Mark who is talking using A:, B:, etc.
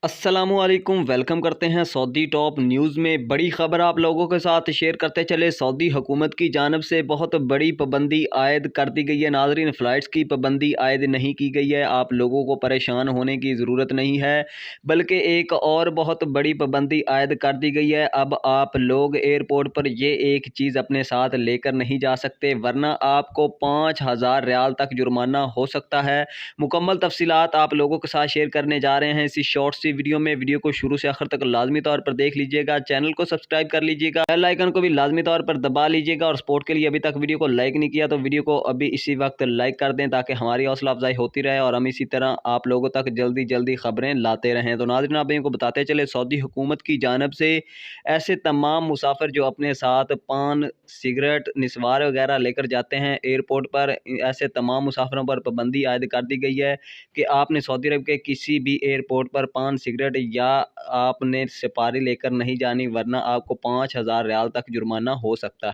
A: अस्सलामुअलैकुम, वेलकम करते हैं सऊदी टॉप न्यूज़ में। बड़ी ख़बर आप लोगों के साथ शेयर करते चले। सऊदी हुकूमत की जानिब से बहुत बड़ी पाबंदी आयद कर दी गई है। नाज़रीन, फ़्लाइट्स की पाबंदी आयद नहीं की गई है। आप लोगों को परेशान होने की ज़रूरत नहीं है, बल्कि एक और बहुत बड़ी पाबंदी आयद कर दी गई है। अब आप लोग एयरपोर्ट पर ये एक चीज़ अपने साथ लेकर नहीं जा सकते, वरना आपको 5000 रियाल तक जुर्माना हो सकता है। मुकम्मल तफसीलात आप लोगों के साथ शेयर करने जा रहे हैं इसी शॉर्ट सी वीडियो को शुरू से आखिर तक लाजमी तौर पर देख लीजिएगा। चैनल को सब्सक्राइब कर लीजिएगा, बेल आइकन को भी लाजमी तौर पर दबा लीजिएगा। और सपोर्ट के लिए अभी तक वीडियो को लाइक नहीं किया तो वीडियो को अभी इसी वक्त लाइक कर दें, ताकि हमारी हौसला अफजाई होती रहे और हम इसी तरह आप लोगों तक जल्दी जल्दी खबरें लाते रहें। तो नाज़रीन, आप को बताते चले, सऊदी हुकूमत की जानब से ऐसे तमाम मुसाफिर जो अपने साथ पान, सिगरेट, निस्वार वगैरह लेकर जाते हैं एयरपोर्ट पर, ऐसे तमाम मुसाफिरों पर पाबंदी आयद कर दी गई है कि आपने सऊदी अरब के किसी भी एयरपोर्ट पर पान, सिगरेट या आपने सुपारी लेकर नहीं जानी, वरना आपको 5000 रियाल तक जुर्माना हो सकता है।